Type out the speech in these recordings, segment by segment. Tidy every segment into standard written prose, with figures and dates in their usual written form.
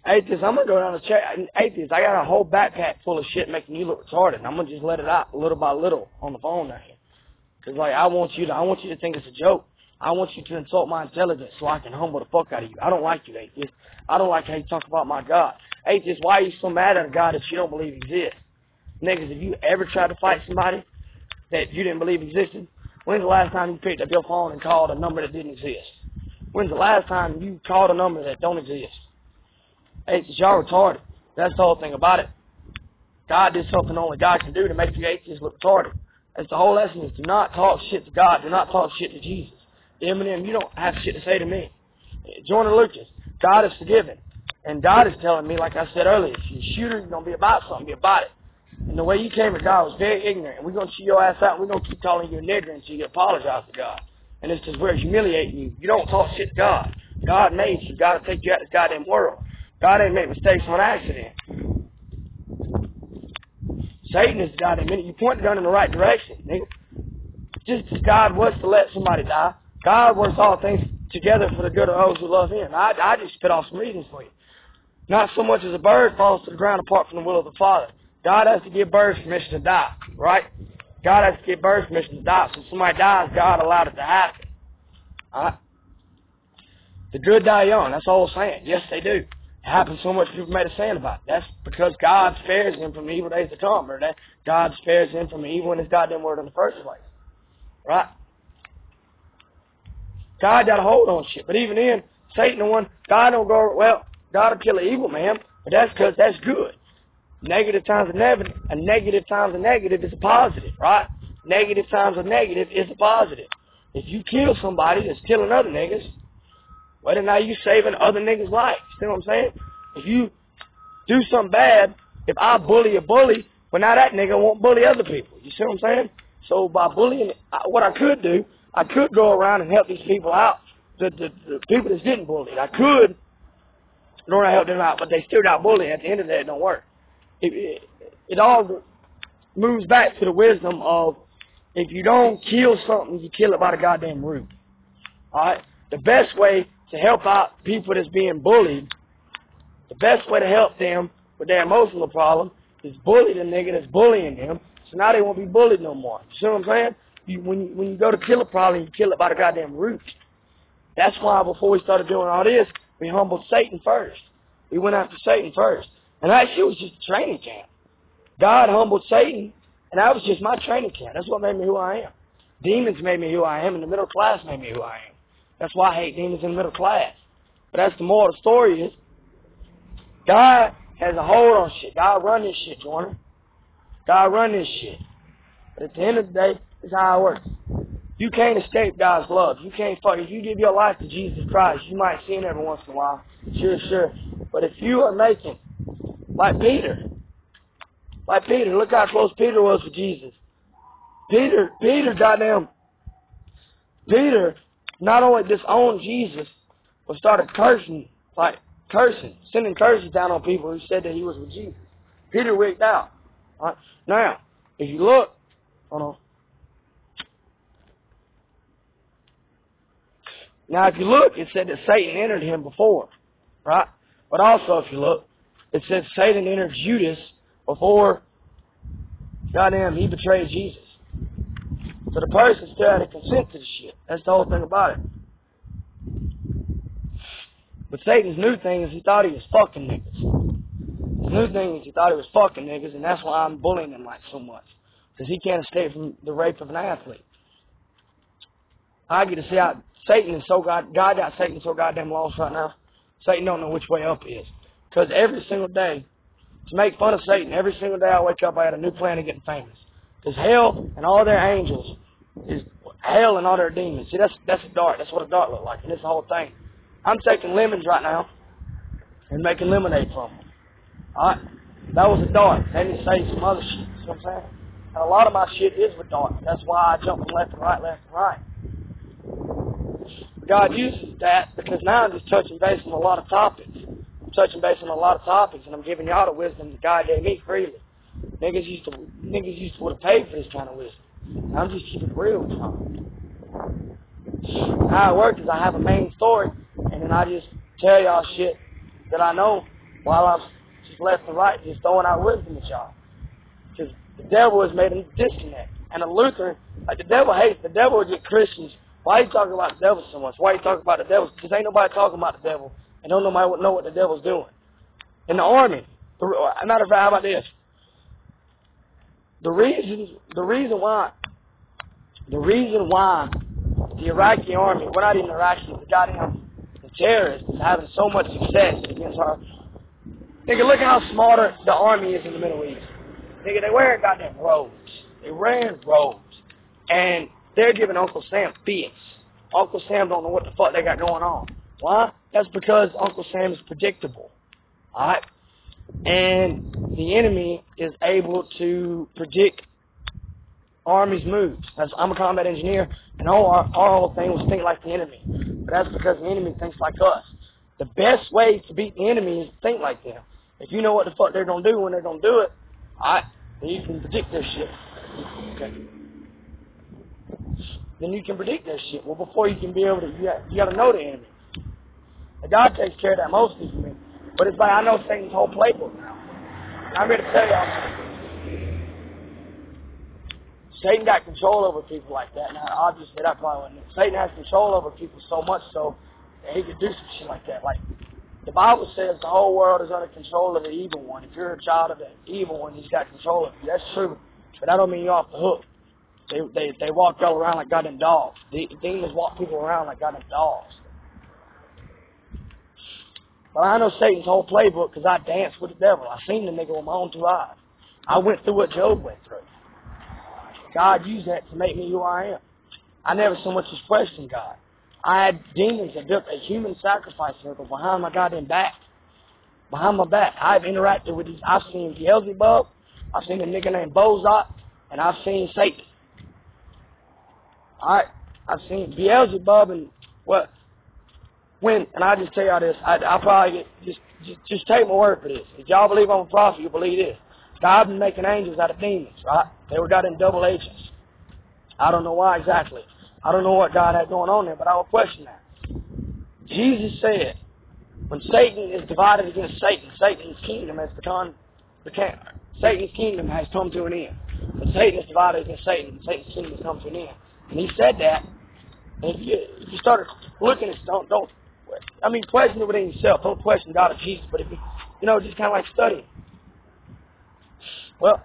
Atheists, I'm going to go down the check. Atheists, I got a whole backpack full of shit making you look retarded. And I'm going to just let it out little by little on the phone down here. Because, like, I want you to think it's a joke. I want you to insult my intelligence so I can humble the fuck out of you. I don't like you, atheist. I don't like how you talk about my God. Atheist, why are you so mad at a God that you don't believe exists? Niggas, have you ever tried to fight somebody that you didn't believe existed? When's the last time you picked up your phone and called a number that didn't exist? When's the last time you called a number that don't exist? Atheists, y'all retarded. That's the whole thing about it. God did something only God can do to make you atheists look retarded. That's the whole lesson is do not talk shit to God. Do not talk shit to Jesus. Eminem, you don't have shit to say to me. Jordan Lucas, God is forgiven. And God is telling me, like I said earlier, if you're a shooter, you're going to be about something, be about it. And the way you came to God was very ignorant. And we're going to chew your ass out, and we're going to keep calling you a nigger until you apologize to God. And it's just we're humiliating you. You don't talk shit to God. God made you. God will take you out of this goddamn world. God ain't make mistakes on accident. Satan is the goddamn minute. You point the gun in the right direction, nigga. Just as God was to let somebody die, God works all things together for the good of those who love Him. I just spit off some reasons for you. Not so much as a bird falls to the ground apart from the will of the Father. God has to give birds permission to die, right? God has to give birds permission to die. So if somebody dies, God allowed it to happen. All right? The good die young. That's all I'm saying. Yes, they do. It happens so much people made a saying about it. That's because God spares them from evil days to come, or that God spares them from evil in His goddamn word in the first place. Right? God got a hold on shit. But even then, Satan the one, God don't go, well, God will kill an evil man, but that's because that's good. Negative times a negative times a negative is a positive, right? Negative times a negative is a positive. If you kill somebody that's killing other niggas, well, then now you saving other niggas' lives. See what I'm saying? If you do something bad, if I bully a bully, well, now that nigga won't bully other people. You see what I'm saying? So by bullying, what I could do, I could go around and help these people out, the people that's getting bullied. I could learn to help them out, but they still got bullied. At the end of the day, it don't work. It all moves back to the wisdom of if you don't kill something, you kill it by the goddamn root. All right? The best way to help out people that's being bullied, the best way to help them with their emotional problem is bully the nigga that's bullying them, so now they won't be bullied no more. You see what I'm saying? When you go to kill a problem, you kill it by the goddamn root. That's why before we started doing all this, we humbled Satan first. We went after Satan first. And actually, it was just a training camp. God humbled Satan, and that was just my training camp. That's what made me who I am. Demons made me who I am, and the middle class made me who I am. That's why I hate demons in the middle class. But that's the moral of the story is, God has a hold on shit. God run this shit, Jordan. God run this shit. But at the end of the day, it's how it works. You can't escape God's love. You can't fuck. If you give your life to Jesus Christ, you might sin every once in a while. Sure. But if you are making, like Peter, look how close Peter was with Jesus. Peter not only disowned Jesus, but started cursing, sending curses down on people who said that he was with Jesus. Peter wigged out. Right? Now, if you look, hold on. Now, if you look, it said that Satan entered him before, right? But also, if you look, it said Satan entered Judas before, goddamn, he betrayed Jesus. So the person still had to consent to the shit. That's the whole thing about it. But Satan's new thing is he thought he was fucking niggas. His new thing is he thought he was fucking niggas, and that's why I'm bullying him like so much. Because he can't escape from the rape of an athlete. I get to see how Satan is so God got Satan so goddamn lost right now. Satan don't know which way up is. Because every single day, to make fun of Satan, every single day I wake up, I had a new plan of getting famous. Because hell and all their angels is hell and all their demons. See, that's a dart. That's what a dart looks like. And it's the whole thing. I'm taking lemons right now and making lemonade from them. Alright? That was a dart. Let me say some other shit. You see what I'm saying? And a lot of my shit is with darts. That's why I jump from left and right. God uses that because now I'm just touching base on a lot of topics. I'm touching base on a lot of topics, and I'm giving y'all the wisdom that God gave me freely. Niggas used to would have paid for this kind of wisdom. I'm just keeping it real with y'all. How it works is I have a main story, and then I just tell y'all shit that I know, while I'm just left and right, just throwing out wisdom at y'all. Because the devil has made a disconnect. And a Lutheran, like the devil will get Christians. Why are you talking about the devil so much? Why are you talking about the devil? Because ain't nobody talking about the devil. And don't nobody know what the devil's doing. In the army, matter of fact, how about this? The reason why the Iraqi army, we're not even Iraqi, the terrorists is having so much success against our... Nigga, look how smarter the army is in the Middle East. Nigga, they wearing goddamn robes. They wearing robes. And they're giving Uncle Sam fits. Uncle Sam don't know what the fuck they got going on. Why? That's because Uncle Sam is predictable. Alright? And the enemy is able to predict army's moves. I'm a combat engineer, and our whole thing was think like the enemy. But that's because the enemy thinks like us. The best way to beat the enemy is to think like them. If you know what the fuck they're going to do when they're going to do it, alright, then you can predict their shit. Okay. Then you can predict their shit. Well, before you can be able to, you got to know the enemy. And God takes care of that mostly for me. But it's like I know Satan's whole playbook now. And I'm here to tell y'all something. Satan got control over people like that. Now, obviously, that probably wasn't it. Satan has control over people so much so that he could do some shit like that. Like, the Bible says the whole world is under control of the evil one. If you're a child of the evil one, he's got control of you. That's true. But that don't mean you're off the hook. They walk y'all around like goddamn dogs. The demons walk people around like goddamn dogs. But I know Satan's whole playbook because I danced with the devil. I seen the nigga with my own two eyes. I went through what Job went through. God used that to make me who I am. I never so much as questioned God. I had demons that built a human sacrifice circle behind my goddamn back. Behind my back. I've interacted with these. I've seen Beelzebub. I've seen a nigga named Bozot. And I've seen Satan. Alright? I've seen Beelzebub and what? And I just tell y'all this. I probably just take my word for this. If y'all believe I'm a prophet, you believe this. God been making angels out of demons, right? They were goddamn double agents. I don't know why exactly. I don't know what God had going on there, but I will question that. Jesus said, when Satan is divided against Satan, Satan's kingdom has Satan's kingdom has come to an end. When Satan is divided against Satan, Satan's kingdom has come to an end. And he said that. And if you start looking at don't question it within yourself. Don't question God or Jesus, but if you just kind of like studying. Well,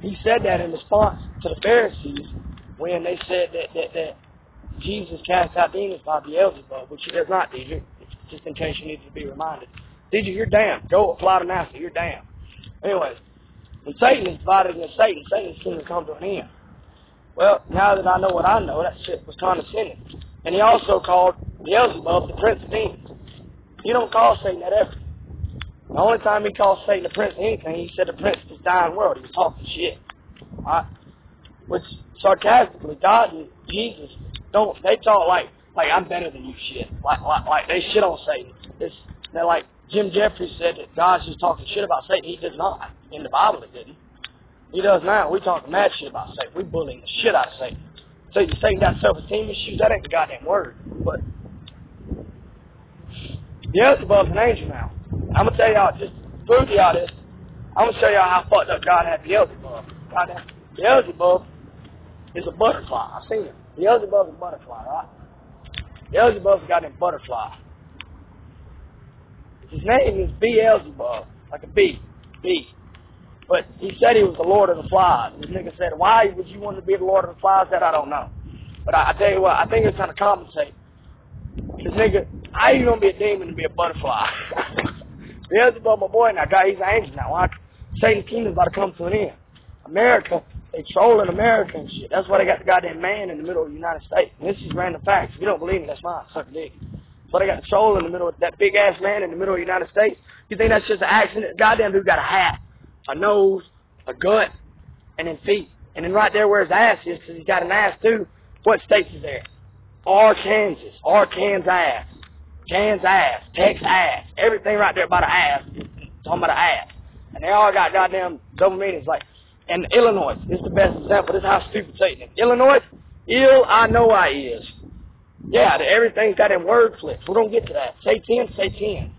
he said that in response to the Pharisees when they said that Jesus cast out demons by Beelzebub, which he does not, did you? Just in case you need to be reminded. Did you? You're damned. Go apply to NASA. You're damned. Anyways, when Satan is divided against Satan, Satan's kingdom comes to an end. Well, now that I know what I know, that shit was condescending. And he also called Beelzebub the prince of demons. You don't call Satan that ever. The only time he called Satan the prince of anything, he said the prince of this dying world. He was talking shit. Alright? Which, sarcastically, God and Jesus they talk like I'm better than you shit. Like they shit on Satan. They're like Jim Jeffries said that God's just talking shit about Satan. He does not. In the Bible, it didn't. He does now. We talk mad shit about Satan. We bullying the shit out of Satan. So you Satan got self-esteem issues? That ain't the goddamn word. But Beelzebub's an angel now. I'm going to tell y'all, just to prove to y'all this, I'm going to show y'all how fucked up God had Beelzebub. Goddamn, Beelzebub is a butterfly. I've seen it. Beelzebub's a butterfly, right? Beelzebub's a goddamn butterfly. His name is Beelzebub, like a bee. But he said he was the Lord of the Flies. This nigga said, why would you want to be the Lord of the Flies? That I don't know. But I tell you what, I think it's kind of compensate. This nigga, how you going to be a demon and be a butterfly? Beelzebub, my boy, now, God, he's an angel now. Why? Satan's kingdom's about to come to an end. America, they trolling America and shit. That's why they got the goddamn man in the middle of the United States. And this is random facts. If you don't believe me, that's mine. Suck a dick. That's why they got the troll in the middle of that big-ass man in the middle of the United States. You think that's just an accident? Goddamn dude got a hat, a nose, a gut, and then feet. And then right there where his ass is, because he's got an ass too, what states is there? Arkansas, Kansas, Texas ass. Everything right there by the ass is talking about the ass. And they all got goddamn double meanings. Like, and Illinois is the best example. This is how stupid Satan is. Illinois, I know I is. Yeah, everything's got them word flips. We don't get to that. Say 10, say 10.